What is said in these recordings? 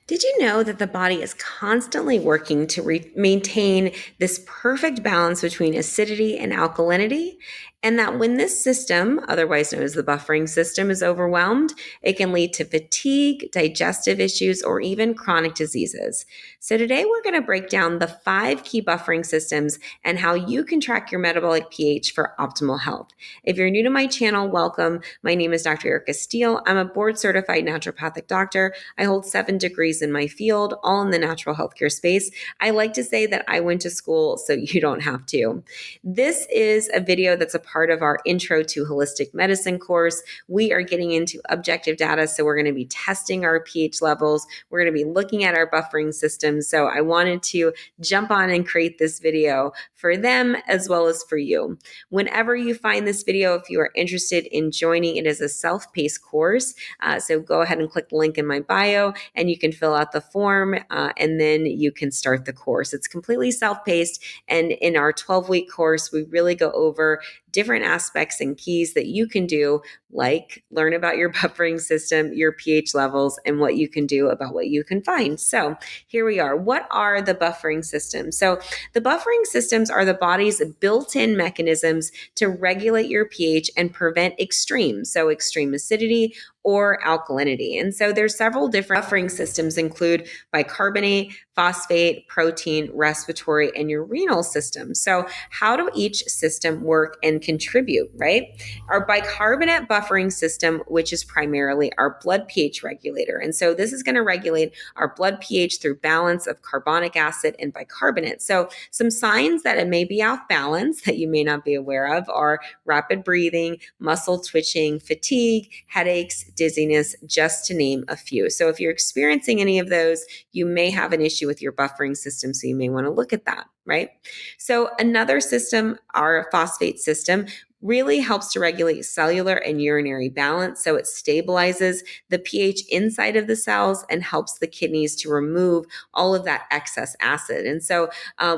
Did you know that the body is constantly working to maintain this perfect balance between acidity and alkalinity? And that when this system, otherwise known as the buffering system, is overwhelmed, it can lead to fatigue, digestive issues, or even chronic diseases. So, today we're going to break down the 5 key buffering systems and how you can track your metabolic pH for optimal health. If you're new to my channel, welcome. My name is Dr. Erica Steele. I'm a board certified naturopathic doctor. I hold 7 degrees in my field, all in the natural healthcare space. I like to say that I went to school so you don't have to. This is a video that's a part of our Intro to Holistic Medicine course. We are getting into objective data, so we're going to be testing our pH levels. We're going to be looking at our buffering systems. So I wanted to jump on and create this video for them as well as for you. Whenever you find this video, if you are interested in joining, it is a self-paced course. So go ahead and click the link in my bio and you can fill out the form and then you can start the course. It's completely self-paced. And in our 12-week course, we really go over different aspects and keys that you can do, like learn about your buffering system, your pH levels, and what you can do about what you can find. So here we are. What are the buffering systems? So the buffering systems are the body's built-in mechanisms to regulate your pH and prevent extremes, so extreme acidity or alkalinity. And so there's several different buffering systems include bicarbonate, phosphate, protein, respiratory, and your renal system. So how do each system work and contribute, right? Our bicarbonate buffering system, which is primarily our blood pH regulator. And so this is going to regulate our blood pH through balance of carbonic acid and bicarbonate. So some signs that it may be off balance that you may not be aware of are rapid breathing, muscle twitching, fatigue, headaches, dizziness, just to name a few. So if you're experiencing any of those, you may have an issue with your buffering system. So you may want to look at that, right? So another system, our phosphate system, really helps to regulate cellular and urinary balance. So it stabilizes the pH inside of the cells and helps the kidneys to remove all of that excess acid. And so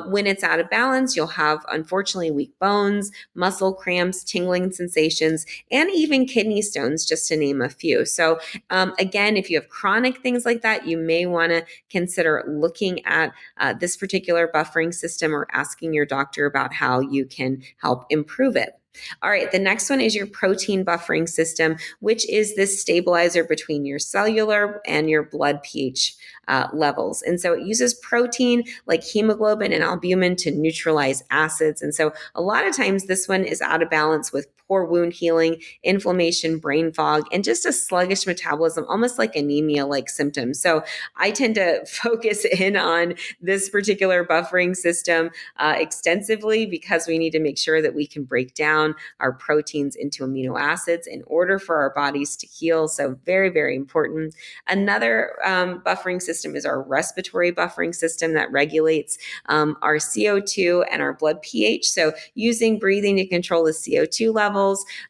when it's out of balance, you'll have, unfortunately, weak bones, muscle cramps, tingling sensations, and even kidney stones, just to name a few. So again, if you have chronic things like that, you may want to consider looking at this particular buffering system or asking your doctor about how you can help improve it. All right, the next one is your protein buffering system, which is this stabilizer between your cellular and your blood pH levels. And so it uses protein like hemoglobin and albumin to neutralize acids. And so a lot of times this one is out of balance with poor wound healing, inflammation, brain fog, and just a sluggish metabolism, almost like anemia-like symptoms. So I tend to focus in on this particular buffering system extensively because we need to make sure that we can break down our proteins into amino acids in order for our bodies to heal. So very, very important. Another buffering system is our respiratory buffering system that regulates our CO2 and our blood pH. So using breathing to control the CO2 levels,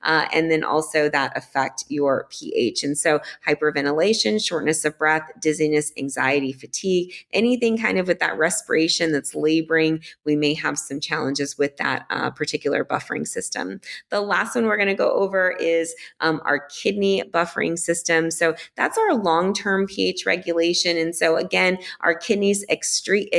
and then also that affect your pH. And so hyperventilation, shortness of breath, dizziness, anxiety, fatigue, anything kind of with that respiration that's laboring, we may have some challenges with that particular buffering system. The last one we're going to go over is our kidney buffering system. So that's our long-term pH regulation. And so again, our kidneys excrete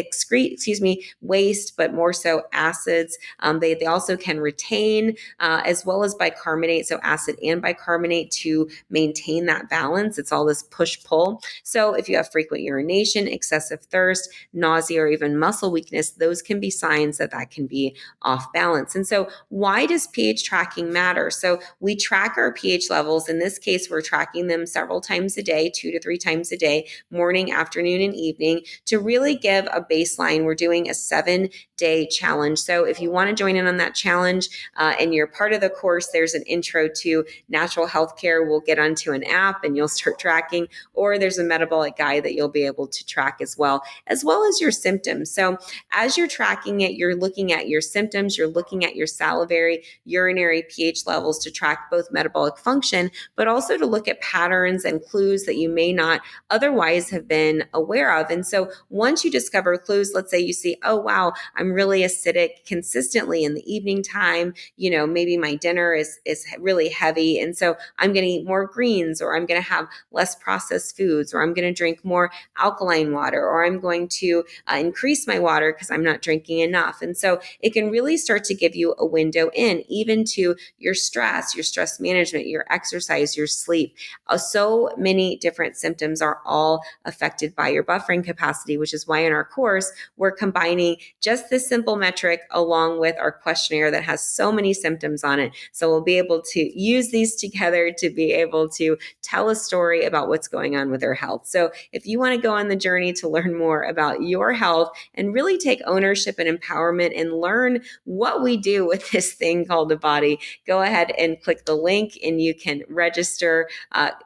waste, but more so acids. They also can retain as well as bicarbonate, so acid and bicarbonate, to maintain that balance. It's all this push-pull. So if you have frequent urination, excessive thirst, nausea, or even muscle weakness, those can be signs that can be off balance. And so why does pH tracking matter? So we track our pH levels. In this case, we're tracking them several times a day, 2 to 3 times a day, morning, afternoon, and evening, to really give a baseline. We're doing a 7-day challenge. So if you want to join in on that challenge and you're part of the course, there's an intro to natural healthcare. We'll get onto an app and you'll start tracking, or there's a metabolic guide that you'll be able to track as well as your symptoms. So as you're tracking it, you're looking at your symptoms, you're looking at your salivary, urinary pH levels to track both metabolic function, but also to look at patterns and clues that you may not otherwise have been aware of. And so once you discover clues, let's say you see, oh, wow, I'm I'm really acidic consistently in the evening time. Maybe my dinner is really heavy. And so I'm going to eat more greens, or I'm going to have less processed foods, or I'm going to drink more alkaline water, or I'm going to increase my water because I'm not drinking enough. And so it can really start to give you a window in, even to your stress management, your exercise, your sleep. So many different symptoms are all affected by your buffering capacity, which is why in our course, we're combining just this simple metric along with our questionnaire that has so many symptoms on it. So we'll be able to use these together to be able to tell a story about what's going on with our health. So if you want to go on the journey to learn more about your health and really take ownership and empowerment and learn what we do with this thing called a body, go ahead and click the link and you can register.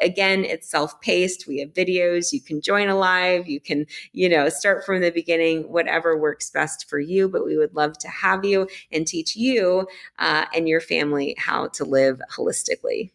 Again, it's self-paced. We have videos. You can join a live. You can, start from the beginning, whatever works best for you. But we would love to have you and teach you and your family how to live holistically.